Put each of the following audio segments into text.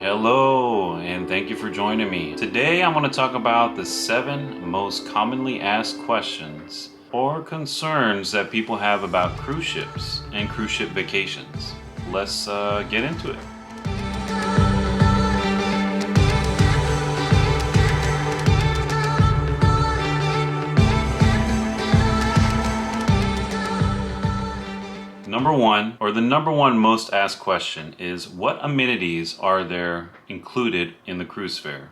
Hello, and thank you for joining me. Today I'm going to talk about the 7 most commonly asked questions or concerns that people have about cruise ships and cruise ship vacations. Let's get into it. Number one, or the number one most asked question is, what amenities are there included in the cruise fare?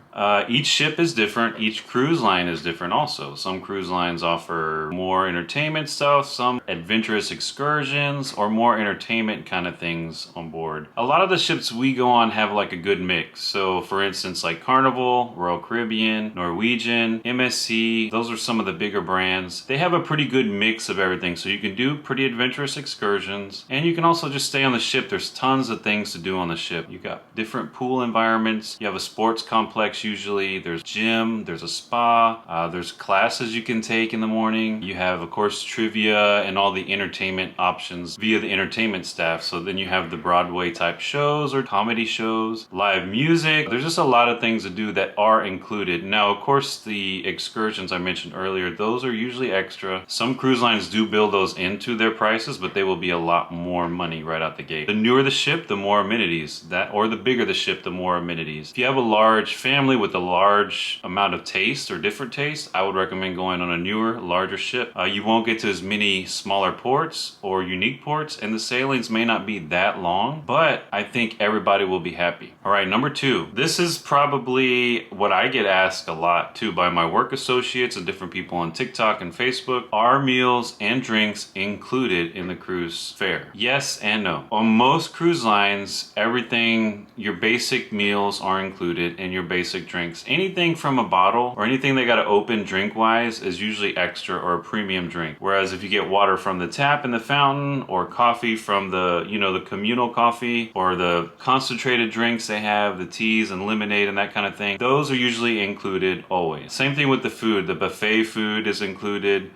Each ship is different. Each cruise line is different also. Some cruise lines offer more entertainment stuff, some adventurous excursions, or more entertainment kind of things on board. A lot of the ships we go on have like a good mix. So for instance, like Carnival, Royal Caribbean, Norwegian, MSC, those are some of the bigger brands. They have a pretty good mix of everything. So you can do pretty adventurous excursions. And you can also just stay on the ship. There's tons of things to do on the ship. You got different pool environments. You have a sports complex usually. There's gym, there's a spa, there's classes you can take in the morning. You have, of course, trivia and all the entertainment options via the entertainment staff. So then you have the Broadway type shows or comedy shows, live music. There's just a lot of things to do that are included. Now, of course, the excursions I mentioned earlier, those are usually extra. Some cruise lines do build those into their prices, but they will be a lot more money right out the gate. The newer the ship, the more amenities. Or the bigger the ship, the more amenities. If you have a large family with a large amount of taste or different tastes, I would recommend going on a newer, larger ship. You won't get to as many smaller ports or unique ports, and the sailings may not be that long, but I think everybody will be happy. All right, number 2. This is probably what I get asked a lot too by my work associates and different people on TikTok and Facebook. Are meals and drinks included in the cruise fare? Yes and no. On most cruise lines, everything, your basic meals are included and your basic drinks. Anything from a bottle or anything they got to open drink wise is usually extra or a premium drink. Whereas if you get water from the tap in the fountain or coffee from the, the communal coffee or the concentrated drinks they have, the teas and lemonade and that kind of thing, those are usually included always. Same thing with the food. The buffet food is included.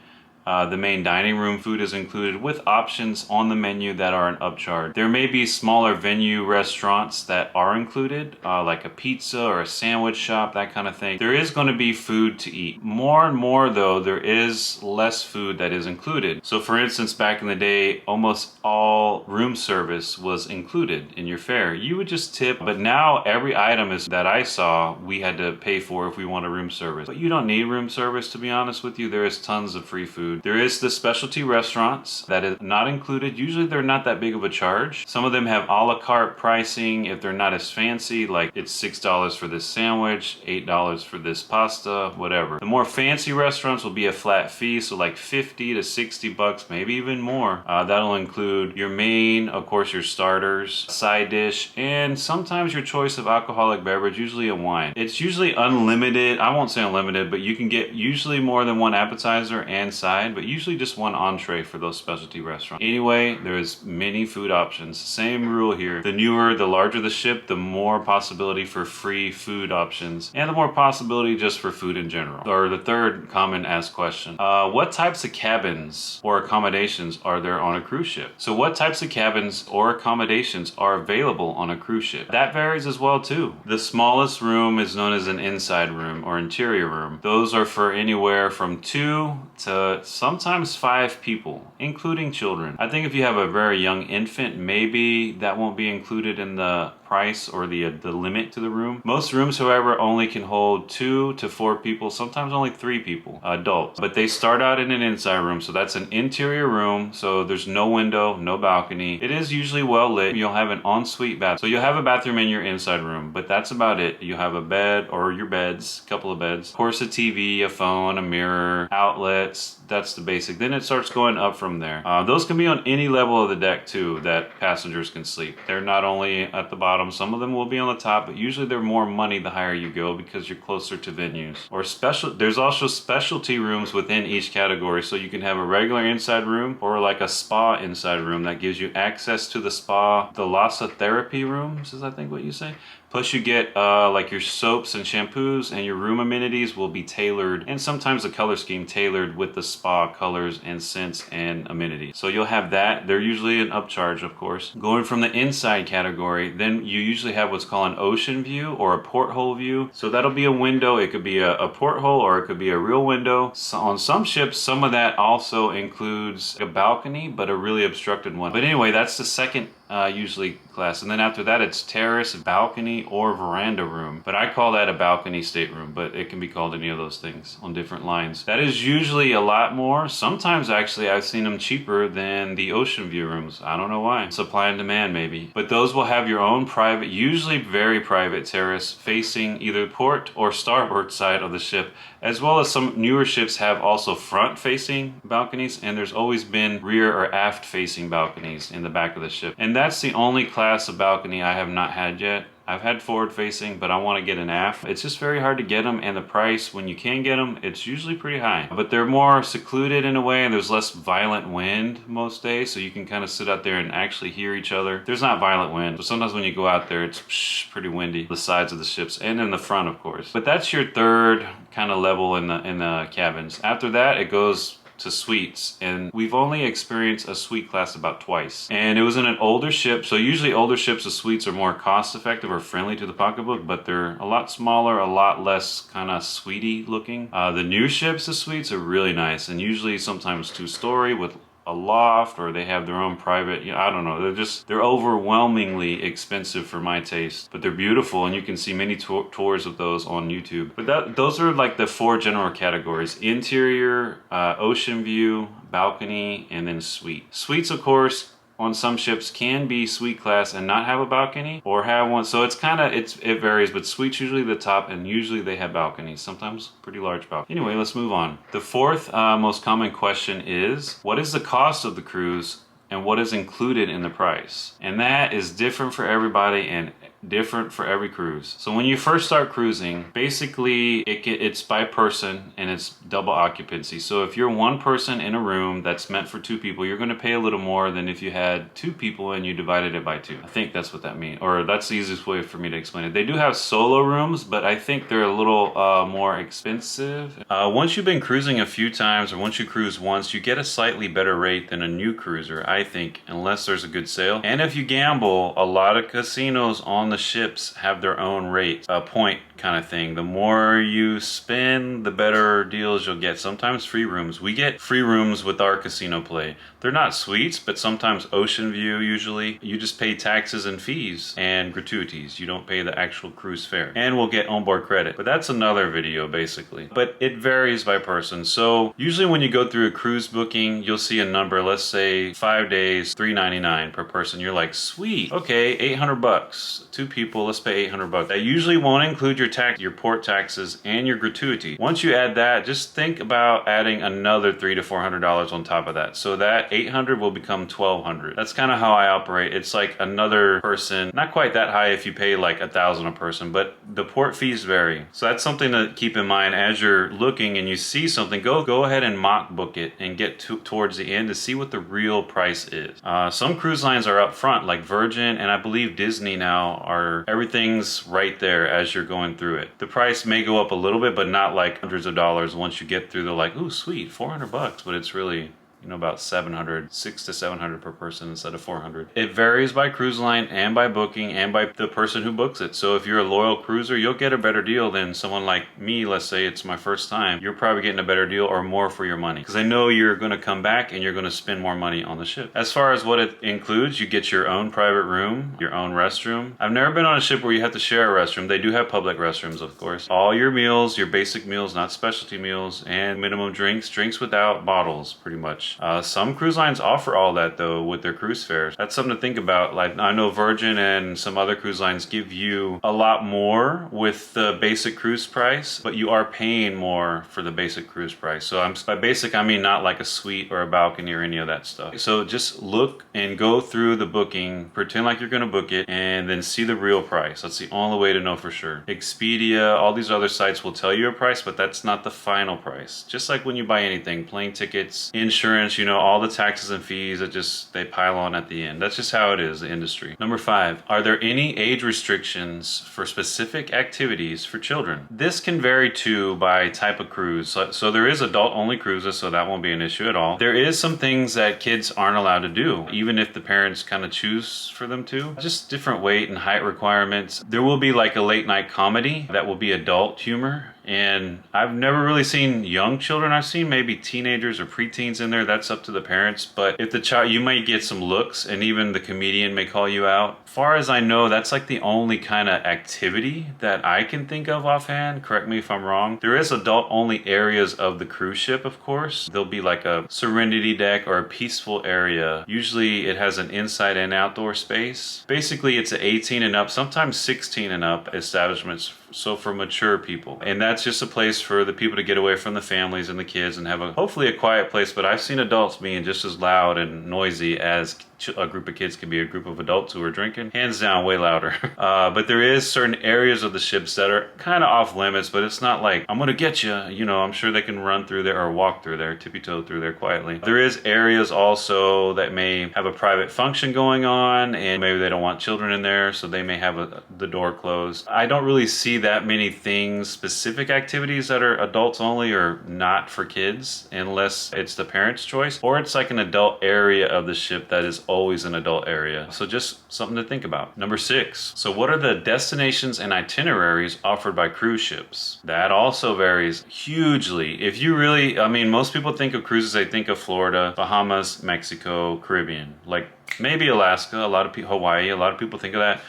The main dining room food is included with options on the menu that are an upcharge. There may be smaller venue restaurants that are included, like a pizza or a sandwich shop, that kind of thing. There is going to be food to eat. More and more though, there is less food that is included. So for instance, back in the day, almost all room service was included in your fare. You would just tip, but now every item that I saw, we had to pay for if we want a room service. But you don't need room service, to be honest with you. There is tons of free food. There is the specialty restaurants that is not included. Usually they're not that big of a charge. Some of them have a la carte pricing if they're not as fancy, like it's $6 for this sandwich, $8 for this pasta, whatever. The more fancy restaurants will be a flat fee, so like 50 to 60 bucks, maybe even more. That'll include your main, of course, your starters, side dish, and sometimes your choice of alcoholic beverage, usually a wine. It's usually unlimited. I won't say unlimited, but you can get usually more than one appetizer and side, but usually just one entree for those specialty restaurants. Anyway, there's many food options. Same rule here. The newer, the larger the ship, the more possibility for free food options, and the more possibility just for food in general. Or the third common asked question, what types of cabins or accommodations are there on a cruise ship? So what types of cabins or accommodations are available on a cruise ship? That varies as well too. The smallest room is known as an inside room or interior room. Those are for anywhere from 2 to sometimes 5 people, including children. I think if you have a very young infant, maybe that won't be included in the price or the limit to the room. Most rooms, however, only can hold 2 to 4 people, sometimes only 3 people, adults. But they start out in an inside room, so that's an interior room, so there's no window, no balcony. It is usually well lit. You'll have an ensuite bath. So you'll have a bathroom in your inside room, but that's about it. You have a bed or your beds, a couple of beds. Of course, a TV, a phone, a mirror, outlets. That's the basic. Then it starts going up from there. Those can be on any level of the deck too that passengers can sleep. They're not only at the bottom, some of them will be on the top, but usually they're more money the higher you go because you're closer to venues. Or there's also specialty rooms within each category. So you can have a regular inside room or like a spa inside room that gives you access to the spa. The therapy rooms is I think what you say. Plus you get like your soaps and shampoos, and your room amenities will be tailored, and sometimes the color scheme tailored with the spa colors and scents and amenities. So you'll have that. They're usually an upcharge, of course. Going from the inside category, then you usually have what's called an ocean view or a porthole view. So that'll be a window. It could be a porthole or it could be a real window. So on some ships, some of that also includes a balcony, but a really obstructed one. But anyway, that's the second usually class. And then after that, it's terrace, balcony, or veranda room. But I call that a balcony stateroom, but it can be called any of those things on different lines. That is usually a lot more. Sometimes actually I've seen them cheaper than the ocean view rooms. I don't know why. Supply and demand maybe. But those will have your own private, usually very private terrace facing either port or starboard side of the ship, as well as some newer ships have also front facing balconies, and there's always been rear or aft facing balconies in the back of the ship. And that's the only class of balcony I have not had yet. I've had forward facing, but I want to get an aft. It's just very hard to get them, and the price, when you can get them, it's usually pretty high. But they're more secluded in a way, and there's less violent wind most days, so you can kind of sit out there and actually hear each other. There's not violent wind, but sometimes when you go out there, it's pretty windy. The sides of the ships, and in the front, of course. But that's your third kind of level in the cabins. After that, it goes to suites, and we've only experienced a suite class about twice, and it was in an older ship. So usually older ships, the suites are more cost effective or friendly to the pocketbook, but they're a lot smaller, a lot less kind of suite-y looking. The new ships, the suites are really nice, and usually sometimes 2-story with a loft, or they have their own private, I don't know, they're overwhelmingly expensive for my taste, but they're beautiful, and you can see many tours of those on YouTube. But those are like the 4 general categories: interior, ocean view, balcony, and then suite. Suites, of course, on some ships can be suite class and not have a balcony, or have one. So it's kind of, it varies, but suite's usually the top, and usually they have balconies, sometimes pretty large balconies. Anyway, let's move on. The fourth most common question is, what is the cost of the cruise and what is included in the price? And that is different for everybody and different for every cruise. So when you first start cruising, basically it's by person, and it's double occupancy. So if you're one person in a room that's meant for 2 people, you're going to pay a little more than if you had 2 people and you divided it by 2. I think that's what that means, or that's the easiest way for me to explain it. They do have solo rooms, but I think they're a little more expensive. Once you've been cruising a few times, or once you cruise once, you get a slightly better rate than a new cruiser, I think, unless there's a good sale. And if you gamble, a lot of casinos on the ships have their own rate, point kind of thing. The more you spend, the better deals you'll get. Sometimes free rooms. We get free rooms with our casino play. They're not suites, but sometimes ocean view. Usually you just pay taxes and fees and gratuities. You don't pay the actual cruise fare, and we'll get onboard credit, but that's another video basically. But it varies by person. So usually when you go through a cruise booking, you'll see a number, let's say 5 days, $399 per person. You're like, sweet, okay, 800 bucks, 2 people, let's pay 800 bucks. That usually won't include your tax, your port taxes, and your gratuity. Once you add that, just think about adding another $300 to $400 on top of that. So that 800 will become 1200. That's kind of how I operate. It's like another person, not quite that high if you pay like 1,000 a person, but the port fees vary. So that's something to keep in mind as you're looking and you see something. Go ahead and mock book it and get towards the end to see what the real price is. Some cruise lines are up front, like Virgin, and I believe Disney now everything's right there as you're going through it. The price may go up a little bit, but not like hundreds of dollars. Once you get through, they're like, ooh, sweet, 400 bucks, but it's really, about 600 to 700 per person instead of 400. It varies by cruise line and by booking and by the person who books it. So if you're a loyal cruiser, you'll get a better deal than someone like me. Let's say it's my first time. You're probably getting a better deal or more for your money, because I know you're going to come back and you're going to spend more money on the ship. As far as what it includes, you get your own private room, your own restroom. I've never been on a ship where you have to share a restroom. They do have public restrooms, of course. All your meals, your basic meals, not specialty meals, and minimum drinks without bottles, pretty much. Some cruise lines offer all that though with their cruise fares. That's something to think about. Like, I know Virgin and some other cruise lines give you a lot more with the basic cruise price, but you are paying more for the basic cruise price. So by basic, I mean not like a suite or a balcony or any of that stuff. So just look and go through the booking, pretend like you're going to book it, and then see the real price. That's the only way to know for sure. Expedia, all these other sites will tell you a price, but that's not the final price. Just like when you buy anything, plane tickets, insurance, parents, you know, all the taxes and fees that they pile on at the end. That's just how it is, the industry. Number 5, are there any age restrictions for specific activities for children? This can vary too by type of cruise. So there is adult-only cruises, so that won't be an issue at all. There is some things that kids aren't allowed to do, even if the parents kind of choose for them to. Just different weight and height requirements. There will be like a late night comedy that will be adult humor. And I've never really seen young children. I've seen maybe teenagers or preteens in there. That's up to the parents. But if the child, you might get some looks, and even the comedian may call you out. As far as I know, that's like the only kind of activity that I can think of offhand. Correct me if I'm wrong. There is adult only areas of the cruise ship, of course. There'll be like a serenity deck or a peaceful area. Usually it has an inside and outdoor space. Basically it's an 18 and up, sometimes 16 and up establishments. So for mature people. And that's just a place for the people to get away from the families and the kids and have hopefully a quiet place. But I've seen adults being just as loud and noisy as a group of kids can be. A group of adults who are drinking, hands down, way louder. But there is certain areas of the ships that are kind of off limits, but it's not like, I'm gonna get you. You know, I'm sure they can run through there or walk through there, tippy-toe through there quietly. There is areas also that may have a private function going on, and maybe they don't want children in there, so they may have the door closed. I don't really see that many things, specific activities that are adults only or not for kids, unless it's the parents' choice, or it's like an adult area of the ship that is always an adult area. So just something to think about. Number 6. So what are the destinations and itineraries offered by cruise ships? That also varies hugely. If you really, I mean, most people think of cruises, they think of Florida, Bahamas, Mexico, Caribbean, like maybe Alaska, a lot of people, Hawaii, a lot of people think of that.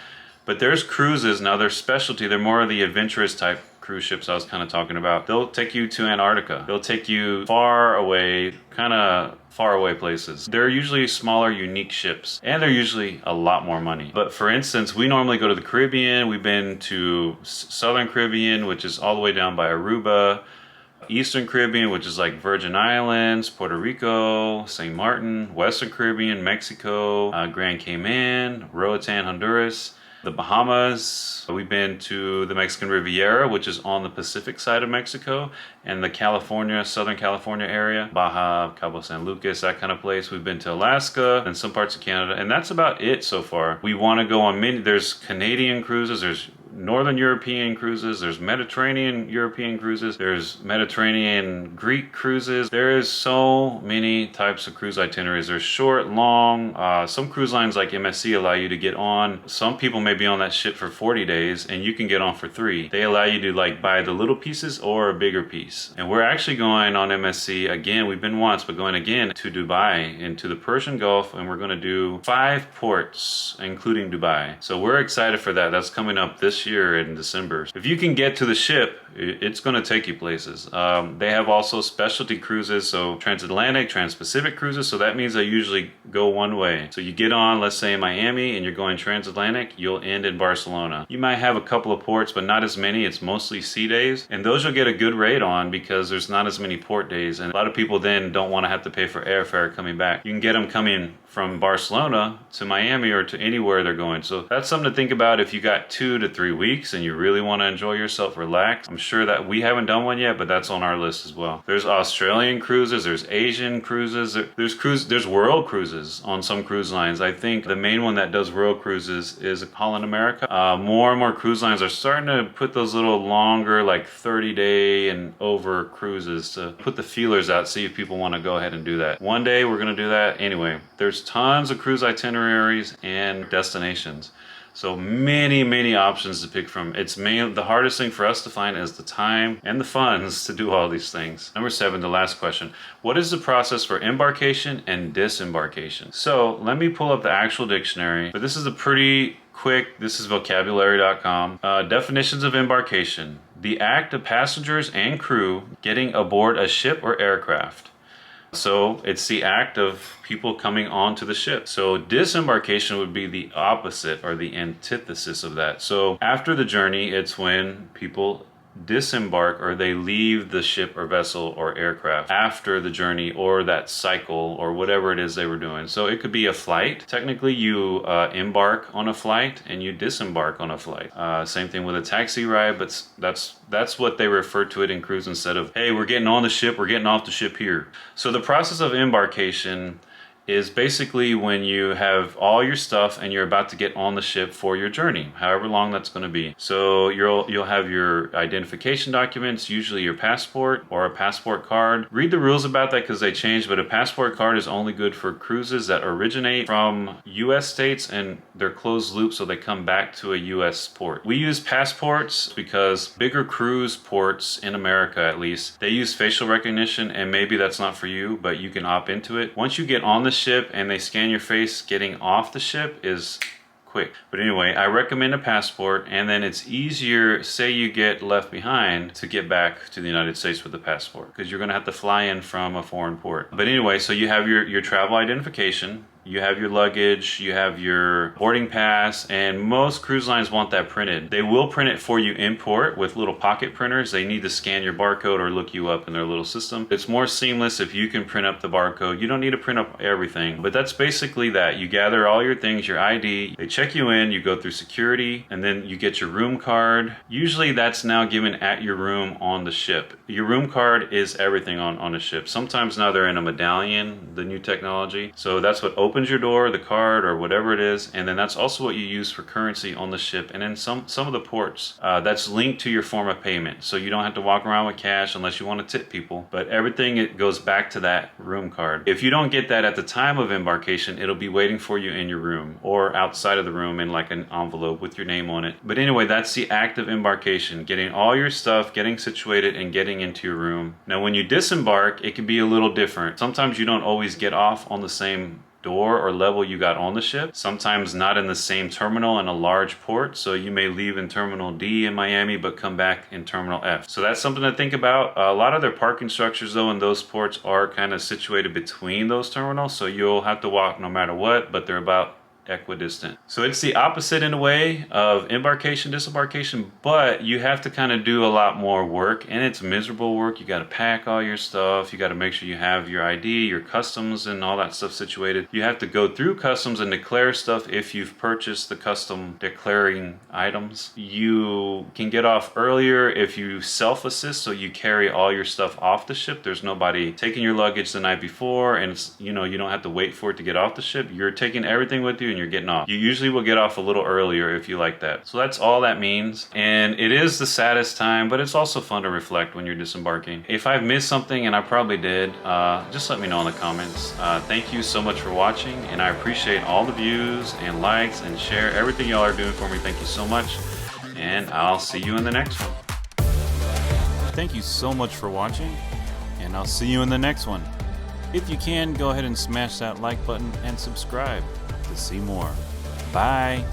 But there's cruises, now their specialty, they're more of the adventurous type cruise ships I was kind of talking about. They'll take you to Antarctica. They'll take you far away, kind of far away places. They're usually smaller, unique ships, and they're usually a lot more money. But for instance, we normally go to the Caribbean. We've been to Southern Caribbean, which is all the way down by Aruba, Eastern Caribbean, which is like Virgin Islands, Puerto Rico, St. Martin, Western Caribbean, Mexico, Grand Cayman, Roatan, Honduras, the Bahamas. We've been to the Mexican Riviera, which is on the Pacific side of Mexico, and the Southern California area, Baja, Cabo San Lucas, that kind of place. We've been to Alaska and some parts of Canada, and that's about it so far. We want to go on there's Canadian cruises, there's Northern European cruises, there's Mediterranean European cruises, there's Mediterranean Greek cruises. There is so many types of cruise itineraries. There's short, long, some cruise lines like MSC allow you to get on. Some people may be on that ship for 40 days and you can get on for 3. They allow you to like buy the little pieces or a bigger piece. And we're actually going on MSC again. We've been once, but going again to Dubai, into the Persian Gulf, and we're going to do 5 ports, including Dubai. So we're excited for that. That's coming up this year in December. If you can get to the ship, it's going to take you places. They have also specialty cruises, so transatlantic, trans-Pacific cruises, so that means they usually go one way. So you get on, let's say in Miami, and you're going transatlantic, you'll end in Barcelona. You might have a couple of ports, but not as many. It's mostly sea days, and those you'll get a good rate on because there's not as many port days, and a lot of people then don't want to have to pay for airfare coming back. You can get them coming from Barcelona to Miami or to anywhere they're going. So that's something to think about if you got 2 to 3 weeks and you really want to enjoy yourself, relax. I'm sure that we haven't done one yet, but that's on our list as well. There's Australian cruises, there's Asian cruises, there's world cruises on some cruise lines. I think the main one that does world cruises is Holland America. More and more cruise lines are starting to put those little longer, like 30-day and over cruises to put the feelers out, see if people want to go ahead and do that. One day we're going to do that. Anyway, there's tons of cruise itineraries and destinations. So many options to pick from. It's the hardest thing for us to find is the time and the funds to do all these things. Number 7, the last question. What is the process for embarkation and disembarkation? So let me pull up the actual dictionary, but this is a pretty quick, this is vocabulary.com. Definitions of embarkation: the act of passengers and crew getting aboard a ship or aircraft. So it's the act of people coming onto the ship. So disembarkation would be the opposite or the antithesis of that. So after the journey, it's when people disembark, or they leave the ship or vessel or aircraft after the journey or that cycle or whatever it is they were doing. So it could be a flight. Technically, you embark on a flight and you disembark on a flight. Same thing with a taxi ride, but that's what they refer to it in cruise, instead of, hey, we're getting on the ship, we're getting off the ship here. So the process of embarkation is basically when you have all your stuff and you're about to get on the ship for your journey, however long that's going to be. So you'll have your identification documents, usually your passport or a passport card. Read the rules about that because they changed, but a passport card is only good for cruises that originate from US states and they're closed loop, so they come back to a US port. We use passports because bigger cruise ports in America, at least, they use facial recognition, and maybe that's not for you, but you can opt into it. Once you get on the ship and they scan your face, getting off the ship is quick. But anyway, I recommend a passport, and then it's easier, say you get left behind, to get back to the United States with the passport, because you're going to have to fly in from a foreign port. But anyway, so you have your travel identification, you have your luggage, you have your boarding pass, and most cruise lines want that printed. They will print it for you in port with little pocket printers. They need to scan your barcode or look you up in their little system. It's more seamless if you can print up the barcode. You don't need to print up everything, but that's basically that. You gather all your things, your ID, they check you in, you go through security, and then you get your room card. Usually that's now given at your room on the ship. Your room card is everything on a ship. Sometimes now they're in a medallion, the new technology. So that's what opens your door, the card or whatever it is, and then that's also what you use for currency on the ship. And in some of the ports, that's linked to your form of payment, so you don't have to walk around with cash unless you want to tip people, but everything, it goes back to that room card. If you don't get that at the time of embarkation, it'll be waiting for you in your room or outside of the room in like an envelope with your name on it. But anyway, that's the act of embarkation, getting all your stuff, getting situated, and getting into your room. Now when you disembark, it can be a little different. Sometimes you don't always get off on the same door or level you got on the ship. Sometimes not in the same terminal in a large port, so you may leave in Terminal D in Miami but come back in Terminal F. So that's something to think about. A lot of their parking structures though in those ports are kind of situated between those terminals, so you'll have to walk no matter what, but they're about equidistant. So it's the opposite in a way of embarkation, disembarkation, but you have to kind of do a lot more work, and it's miserable work. You got to pack all your stuff. You got to make sure you have your ID, your customs, and all that stuff situated. You have to go through customs and declare stuff if you've purchased the custom declaring items. You can get off earlier if you self-assist, so you carry all your stuff off the ship. There's nobody taking your luggage the night before, and it's, you know, you don't have to wait for it to get off the ship. You're taking everything with you and you're getting off. You usually will get off a little earlier if you like that. So that's all that means. And it is the saddest time, but it's also fun to reflect when you're disembarking. If I've missed something, and I probably did, just let me know in the comments. Thank you so much for watching, and I appreciate all the views and likes and share. Everything y'all are doing for me. Thank you so much. And I'll see you in the next one. Thank you so much for watching, and I'll see you in the next one. If you can, go ahead and smash that like button and subscribe to see more. Bye.